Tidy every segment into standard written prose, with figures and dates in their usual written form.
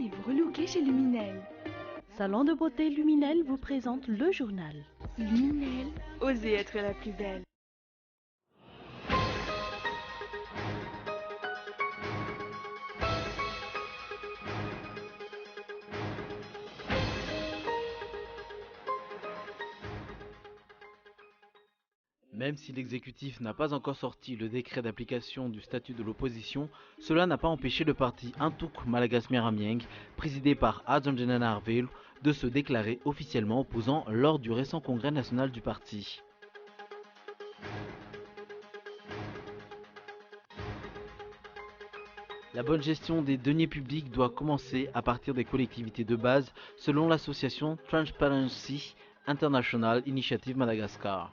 Venez vous relooker chez Luminel. Salon de beauté Luminel vous présente le journal. Luminel, osez être la plus belle. Même si l'exécutif n'a pas encore sorti le décret d'application du statut de l'opposition, cela n'a pas empêché le parti Antuk Malagas Meramieng, présidé par Adjanjenan Arvelu, de se déclarer officiellement opposant lors du récent congrès national du parti. La bonne gestion des deniers publics doit commencer à partir des collectivités de base, selon l'association Transparency International Initiative Madagascar.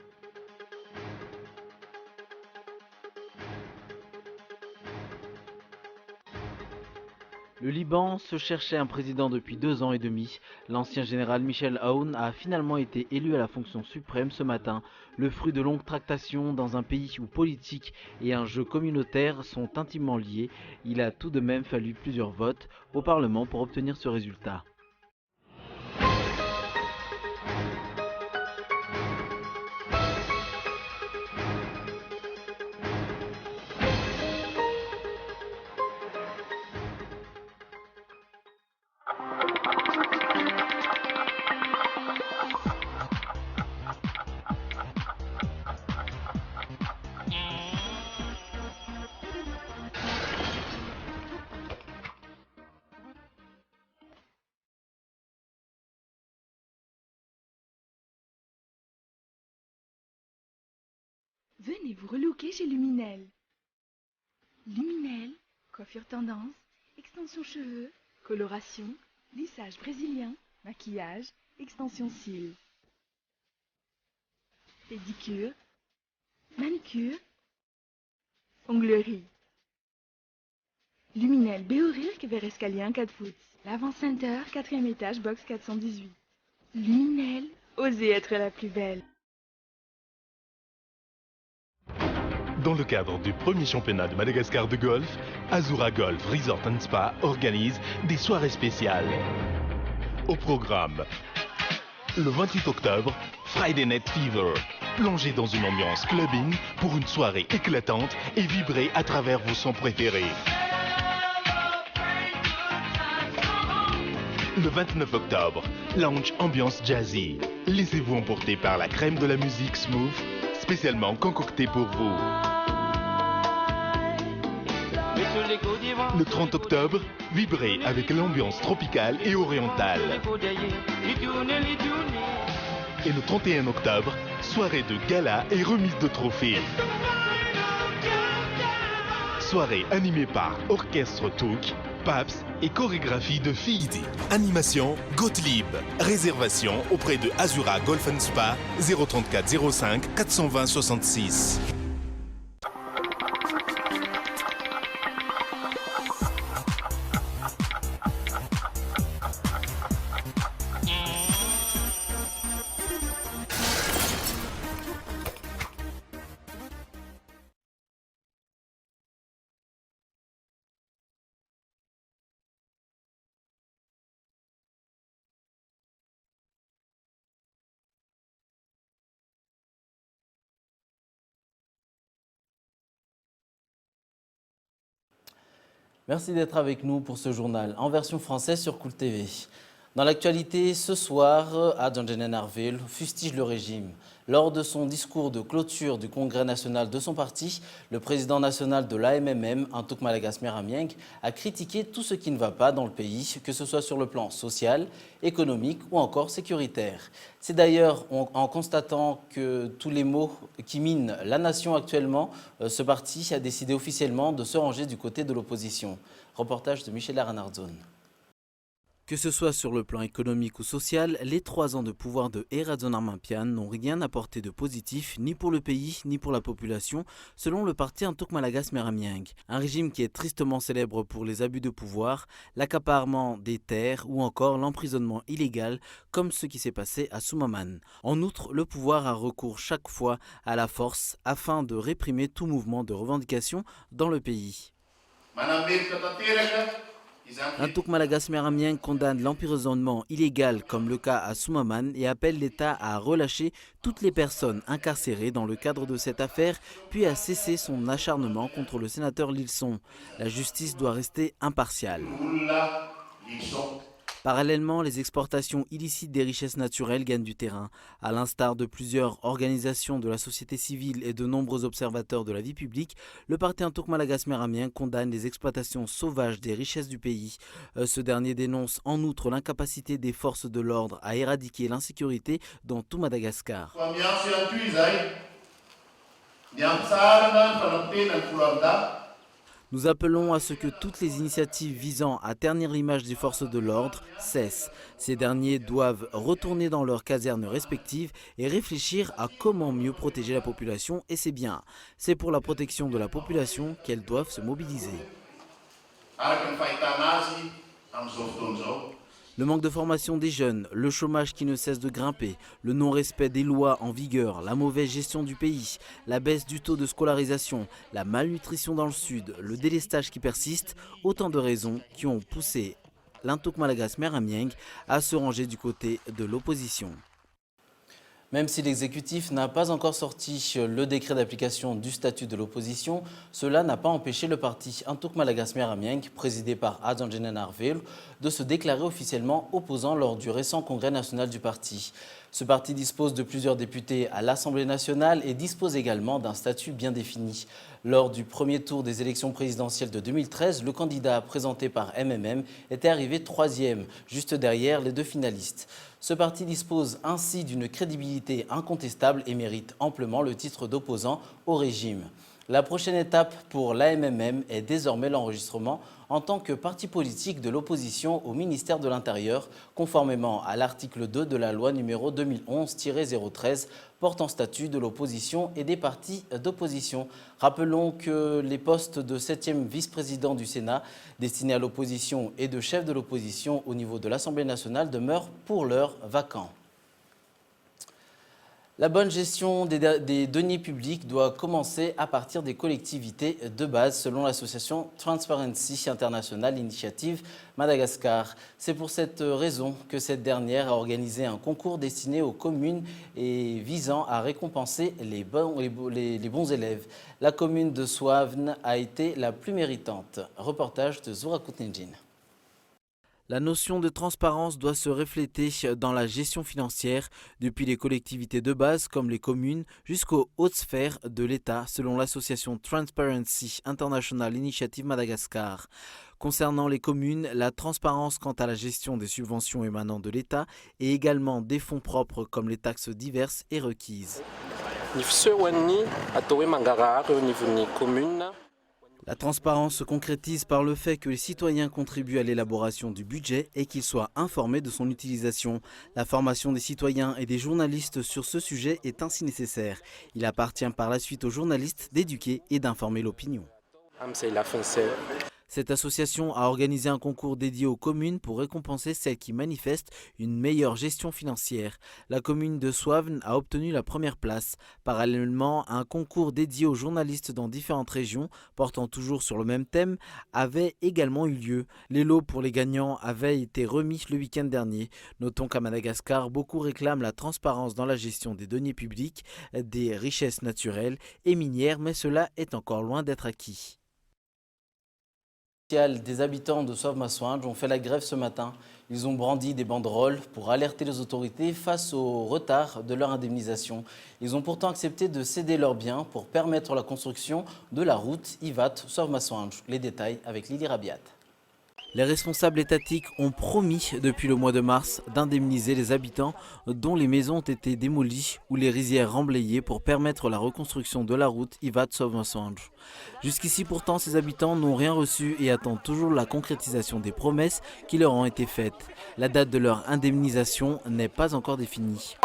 Le Liban se cherchait un président depuis 2 ans et demi. L'ancien général Michel Aoun a finalement été élu à la fonction suprême ce matin, le fruit de longues tractations dans un pays où politique et un jeu communautaire sont intimement liés. Il a tout de même fallu plusieurs votes au Parlement pour obtenir ce résultat. Venez vous relooker chez Luminel. Luminel, coiffure tendance, extension cheveux, coloration, lissage brésilien, maquillage, extension cils. Pédicure, manicure, onglerie. Luminel Béorirk vers escalier 1 4 foot. L'Avant Center, 4e étage, box 418. Luminel, osez être la plus belle. Dans le cadre du premier championnat de Madagascar de golf, Azura Golf Resort and Spa organise des soirées spéciales. Au programme, le 28 octobre, Friday Night Fever. Plongez dans une ambiance clubbing pour une soirée éclatante et vibrez à travers vos sons préférés. Le 29 octobre, lounge ambiance jazzy. Laissez-vous emporter par la crème de la musique smooth, spécialement concoctée pour vous. Le 30 octobre, vibrez avec l'ambiance tropicale et orientale. Et le 31 octobre, soirée de gala et remise de trophées. Soirée animée par Orchestre Touk, Paps et chorégraphie de filles. Animation Gottlieb. Réservation auprès de Azura Golf and Spa 034 05 420 66. Merci d'être avec nous pour ce journal en version française sur Cool TV. Dans l'actualité, ce soir, Adjanjenan Arvelu fustige le régime. Lors de son discours de clôture du congrès national de son parti, le président national de l'AMMM, Antuk Malagas Meramieng, a critiqué tout ce qui ne va pas dans le pays, que ce soit sur le plan social, économique ou encore sécuritaire. C'est d'ailleurs en constatant que tous les maux qui minent la nation actuellement, ce parti a décidé officiellement de se ranger du côté de l'opposition. Reportage de Michel Aranardzon. Que ce soit sur le plan économique ou social, les 3 ans de pouvoir de Eradjon Armampian n'ont rien apporté de positif ni pour le pays ni pour la population, selon le parti Antuk Malagas Meramieng. Un régime qui est tristement célèbre pour les abus de pouvoir, l'accaparement des terres ou encore l'emprisonnement illégal, comme ce qui s'est passé à Soumaman. En outre, le pouvoir a recours chaque fois à la force afin de réprimer tout mouvement de revendication dans le pays. Antouk Malagasy Amieng condamne l'emprisonnement illégal comme le cas à Soumaman et appelle l'État à relâcher toutes les personnes incarcérées dans le cadre de cette affaire, puis à cesser son acharnement contre le sénateur Lilson. La justice doit rester impartiale. Parallèlement, les exportations illicites des richesses naturelles gagnent du terrain. À l'instar de plusieurs organisations de la société civile et de nombreux observateurs de la vie publique, le parti Antouk Malagasy Amieng condamne les exploitations sauvages des richesses du pays. Ce dernier dénonce en outre l'incapacité des forces de l'ordre à éradiquer l'insécurité dans tout Madagascar. Nous appelons à ce que toutes les initiatives visant à ternir l'image des forces de l'ordre cessent. Ces derniers doivent retourner dans leurs casernes respectives et réfléchir à comment mieux protéger la population et ses biens. C'est pour la protection de la population qu'elles doivent se mobiliser. Le manque de formation des jeunes, le chômage qui ne cesse de grimper, le non-respect des lois en vigueur, la mauvaise gestion du pays, la baisse du taux de scolarisation, la malnutrition dans le sud, le délestage qui persiste, autant de raisons qui ont poussé l'Antouk Malagasy Amieng à se ranger du côté de l'opposition. Même si l'exécutif n'a pas encore sorti le décret d'application du statut de l'opposition, cela n'a pas empêché le parti Antouk Malagasy Amieng, présidé par Adjanjenen Arvel, de se déclarer officiellement opposant lors du récent congrès national du parti. Ce parti dispose de plusieurs députés à l'Assemblée nationale et dispose également d'un statut bien défini. Lors du premier tour des élections présidentielles de 2013, le candidat présenté par MMM était arrivé 3e, juste derrière les deux finalistes. Ce parti dispose ainsi d'une crédibilité incontestable et mérite amplement le titre d'opposant au régime. La prochaine étape pour l'AMMM est désormais l'enregistrement en tant que parti politique de l'opposition au ministère de l'Intérieur, conformément à l'article 2 de la loi numéro 2011-013 portant statut de l'opposition et des partis d'opposition. Rappelons que les postes de 7e vice-président du Sénat destinés à l'opposition et de chef de l'opposition au niveau de l'Assemblée nationale demeurent pour l'heure vacants. La bonne gestion des deniers publics doit commencer à partir des collectivités de base, selon l'association Transparency International Initiative Madagascar. C'est pour cette raison que cette dernière a organisé un concours destiné aux communes et visant à récompenser les bons élèves. La commune de Souavne a été la plus méritante. Reportage de Zoura Koutnedjin. La notion de transparence doit se refléter dans la gestion financière, depuis les collectivités de base comme les communes jusqu'aux hautes sphères de l'État, selon l'association Transparency International Initiative Madagascar. Concernant les communes, la transparence quant à la gestion des subventions émanant de l'État et également des fonds propres comme les taxes diverses est requise. La transparence se concrétise par le fait que les citoyens contribuent à l'élaboration du budget et qu'ils soient informés de son utilisation. La formation des citoyens et des journalistes sur ce sujet est ainsi nécessaire. Il appartient par la suite aux journalistes d'éduquer et d'informer l'opinion. Cette association a organisé un concours dédié aux communes pour récompenser celles qui manifestent une meilleure gestion financière. La commune de Souavne a obtenu la première place. Parallèlement, un concours dédié aux journalistes dans différentes régions, portant toujours sur le même thème, avait également eu lieu. Les lots pour les gagnants avaient été remis le week-end dernier. Notons qu'à Madagascar, beaucoup réclament la transparence dans la gestion des deniers publics, des richesses naturelles et minières, mais cela est encore loin d'être acquis. Des habitants de Souavne ont fait la grève ce matin. Ils ont brandi des banderoles pour alerter les autorités face au retard de leur indemnisation. Ils ont pourtant accepté de céder leurs biens pour permettre la construction de la route Ivat-Souavne. Les détails avec Lily Rabiat. Les responsables étatiques ont promis depuis le mois de mars d'indemniser les habitants dont les maisons ont été démolies ou les rizières remblayées pour permettre la reconstruction de la route Ivat-Souavne. Jusqu'ici pourtant, ces habitants n'ont rien reçu et attendent toujours la concrétisation des promesses qui leur ont été faites. La date de leur indemnisation n'est pas encore définie.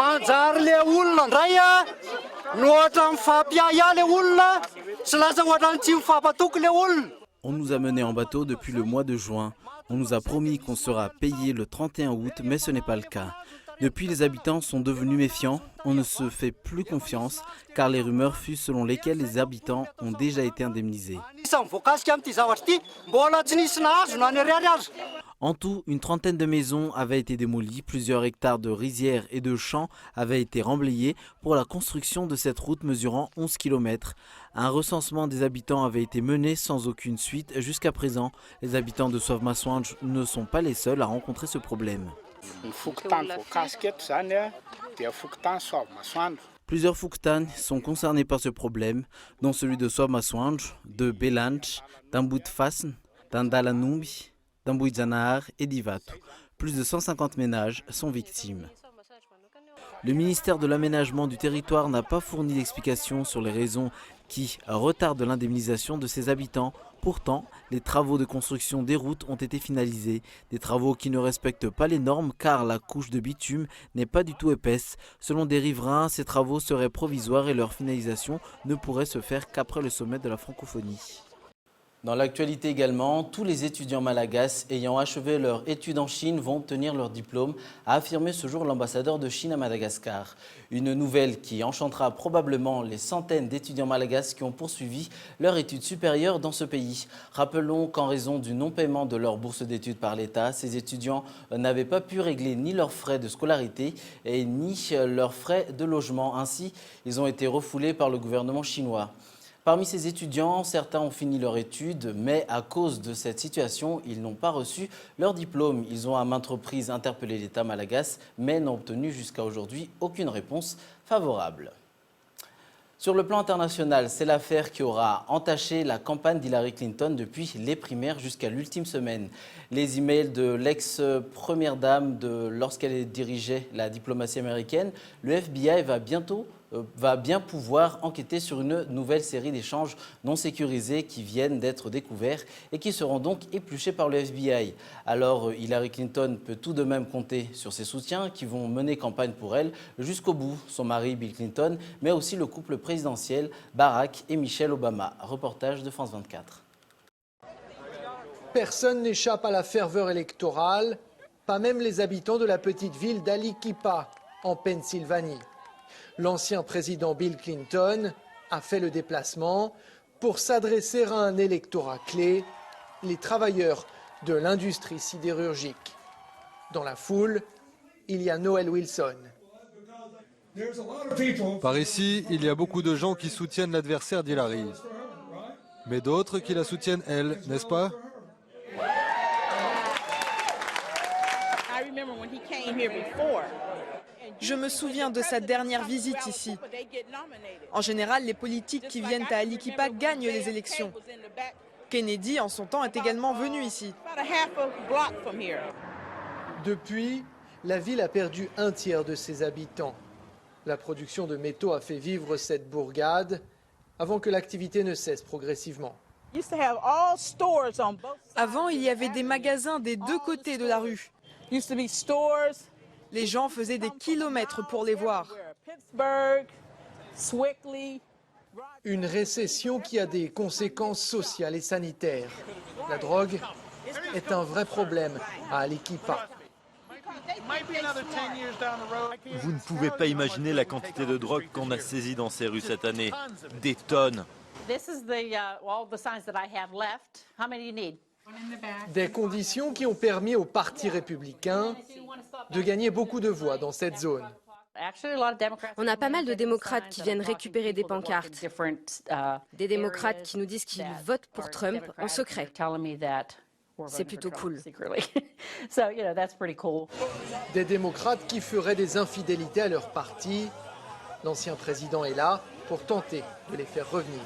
On nous a menés en bateau depuis le mois de juin. On nous a promis qu'on sera payé le 31 août, mais ce n'est pas le cas. Depuis, les habitants sont devenus méfiants. On ne se fait plus confiance car les rumeurs fusent selon lesquelles les habitants ont déjà été indemnisés. En tout, une trentaine de maisons avaient été démolies, plusieurs hectares de rizières et de champs avaient été remblayés pour la construction de cette route mesurant 11 km. Un recensement des habitants avait été mené sans aucune suite jusqu'à présent. Les habitants de Soave-Massoandjh ne sont pas les seuls à rencontrer ce problème. Plusieurs Fouktan sont concernés par ce problème, dont celui de Soave-Massoandjh, de Belanch, d'Ambout-Fasn, d'Andalanumbi, d'Ambouizanaar et d'Ivatu. Plus de 150 ménages sont victimes. Le ministère de l'Aménagement du territoire n'a pas fourni d'explications sur les raisons qui retardent l'indemnisation de ses habitants. Pourtant, les travaux de construction des routes ont été finalisés. Des travaux qui ne respectent pas les normes car la couche de bitume n'est pas du tout épaisse. Selon des riverains, ces travaux seraient provisoires et leur finalisation ne pourrait se faire qu'après le sommet de la francophonie. Dans l'actualité également, tous les étudiants malagasy ayant achevé leur études en Chine vont obtenir leur diplôme, a affirmé ce jour l'ambassadeur de Chine à Madagascar. Une nouvelle qui enchantera probablement les centaines d'étudiants malagasy qui ont poursuivi leur études supérieures dans ce pays. Rappelons qu'en raison du non-paiement de leur bourse d'études par l'État, ces étudiants n'avaient pas pu régler ni leurs frais de scolarité et ni leurs frais de logement. Ainsi, ils ont été refoulés par le gouvernement chinois. Parmi ces étudiants, certains ont fini leur étude, mais à cause de cette situation, ils n'ont pas reçu leur diplôme. Ils ont à maintes reprises interpellé l'État malagasy, mais n'ont obtenu jusqu'à aujourd'hui aucune réponse favorable. Sur le plan international, c'est l'affaire qui aura entaché la campagne d'Hillary Clinton depuis les primaires jusqu'à l'ultime semaine. Les emails de l'ex-première dame lorsqu'elle dirigeait la diplomatie américaine, le FBI va bien pouvoir enquêter sur une nouvelle série d'échanges non sécurisés qui viennent d'être découverts et qui seront donc épluchés par le FBI. Alors Hillary Clinton peut tout de même compter sur ses soutiens qui vont mener campagne pour elle jusqu'au bout. Son mari Bill Clinton, mais aussi le couple présidentiel Barack et Michelle Obama. Reportage de France 24. Personne n'échappe à la ferveur électorale, pas même les habitants de la petite ville d'Aliquippa, en Pennsylvanie. L'ancien président Bill Clinton a fait le déplacement pour s'adresser à un électorat clé, les travailleurs de l'industrie sidérurgique. Dans la foule, il y a Noel Wilson. Par ici, il y a beaucoup de gens qui soutiennent l'adversaire d'Hillary, mais d'autres qui la soutiennent elle, n'est-ce pas? Je me souviens de sa dernière visite ici. En général, les politiques qui viennent à Aliquippa gagnent les élections. Kennedy, en son temps, est également venu ici. Depuis, la ville a perdu un tiers de ses habitants. La production de métaux a fait vivre cette bourgade avant que l'activité ne cesse progressivement. Avant, il y avait des magasins des deux côtés de la rue. Les gens faisaient des kilomètres pour les voir. Une récession qui a des conséquences sociales et sanitaires. La drogue est un vrai problème à Aliquippa. Vous ne pouvez pas imaginer la quantité de drogue qu'on a saisie dans ces rues cette année. Des tonnes. Des conditions qui ont permis au Parti républicain de gagner beaucoup de voix dans cette zone. On a pas mal de démocrates qui viennent récupérer des pancartes. Des démocrates qui nous disent qu'ils votent pour Trump en secret. C'est plutôt cool. Des démocrates qui feraient des infidélités à leur parti. L'ancien président est là pour tenter de les faire revenir.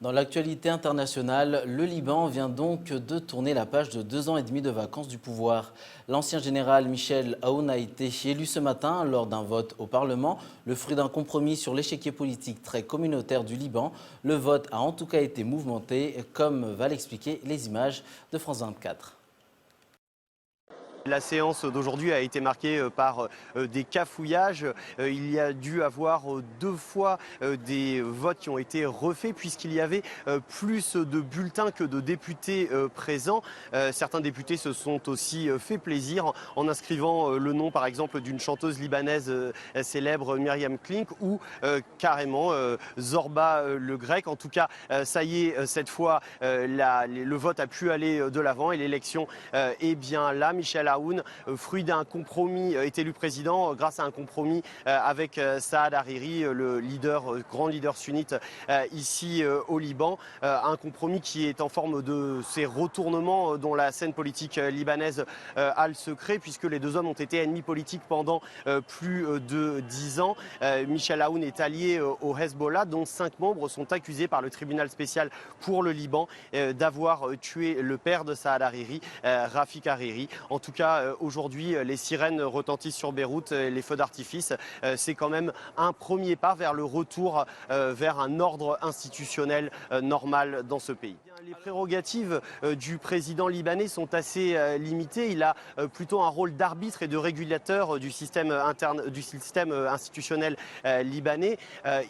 Dans l'actualité internationale, le Liban vient donc de tourner la page de 2 ans et demi de vacances du pouvoir. L'ancien général Michel Aoun a été élu ce matin lors d'un vote au Parlement, le fruit d'un compromis sur l'échiquier politique très communautaire du Liban. Le vote a en tout cas été mouvementé, comme va l'expliquer les images de France 24. La séance d'aujourd'hui a été marquée par des cafouillages. Il y a dû avoir 2 fois des votes qui ont été refaits puisqu'il y avait plus de bulletins que de députés présents. Certains députés se sont aussi fait plaisir en inscrivant le nom par exemple d'une chanteuse libanaise célèbre, Myriam Klink, ou carrément Zorba le Grec. En tout cas, ça y est, cette fois, le vote a pu aller de l'avant et l'élection est bien là. Michel Aoun, fruit d'un compromis, est élu président grâce à un compromis avec Saad Hariri, le grand leader sunnite ici au Liban. Un compromis qui est en forme de ces retournements dont la scène politique libanaise a le secret, puisque les 2 hommes ont été ennemis politiques pendant plus de 10 ans. Michel Aoun est allié au Hezbollah, dont 5 membres sont accusés par le tribunal spécial pour le Liban d'avoir tué le père de Saad Hariri, Rafik Hariri. En tout cas, aujourd'hui, les sirènes retentissent sur Beyrouth, les feux d'artifice. C'est quand même un premier pas vers le retour vers un ordre institutionnel normal dans ce pays. Les prérogatives du président libanais sont assez limitées. Il a plutôt un rôle d'arbitre et de régulateur du système institutionnel libanais.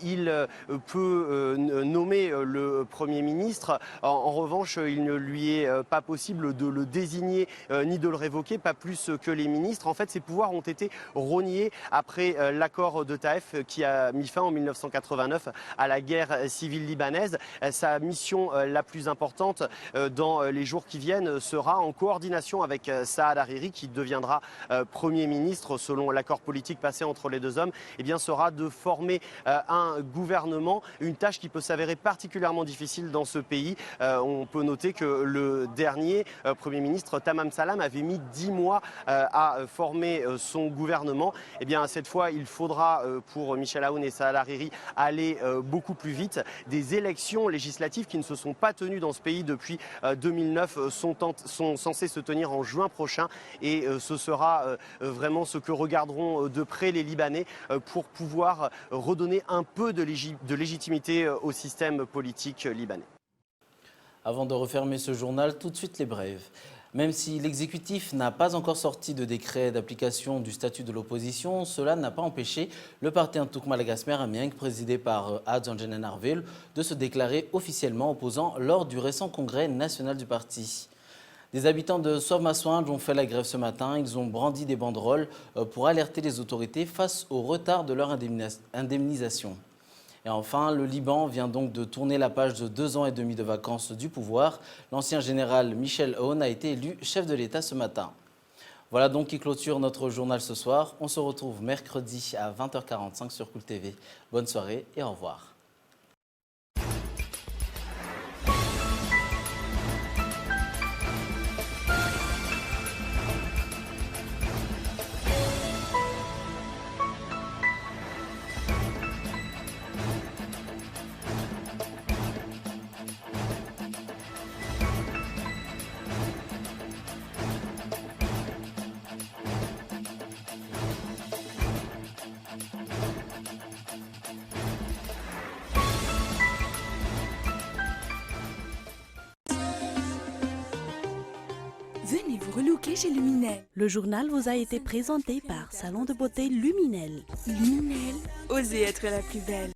Il peut nommer le Premier ministre. En revanche, il ne lui est pas possible de le désigner ni de le révoquer, pas plus que les ministres. En fait, ces pouvoirs ont été reniés après l'accord de Taïf qui a mis fin en 1989 à la guerre civile libanaise. Sa mission la plus importante dans les jours qui viennent sera en coordination avec Saad Hariri, qui deviendra Premier ministre selon l'accord politique passé entre les 2 hommes, sera de former un gouvernement, une tâche qui peut s'avérer particulièrement difficile dans ce pays. On peut noter que le dernier Premier ministre, Tamam Salam, avait mis 10 mois à former son gouvernement. Cette fois, il faudra pour Michel Aoun et Saad Hariri aller beaucoup plus vite. Des élections législatives qui ne se sont pas tenues dans ce pays depuis 2009 sont censées se tenir en juin prochain, et ce sera vraiment ce que regarderont de près les Libanais pour pouvoir redonner un peu de légitimité au système politique libanais. Avant de refermer ce journal, tout de suite les brèves. Même si l'exécutif n'a pas encore sorti de décret d'application du statut de l'opposition, cela n'a pas empêché le parti Antouk Malagasmer Amieng, présidé par Adjanjenen Arvel, de se déclarer officiellement opposant lors du récent congrès national du parti. Des habitants de Sauve-Massouinge ont fait la grève ce matin. Ils ont brandi des banderoles pour alerter les autorités face au retard de leur indemnisation. Et enfin, le Liban vient donc de tourner la page de 2 ans et demi de vacances du pouvoir. L'ancien général Michel Aoun a été élu chef de l'État ce matin. Voilà donc qui clôture notre journal ce soir. On se retrouve mercredi à 20h45 sur Cool TV. Bonne soirée et au revoir. Venez vous relooker chez Luminel. Le journal vous a été présenté par Salon de beauté Luminel. Luminel, osez être la plus belle.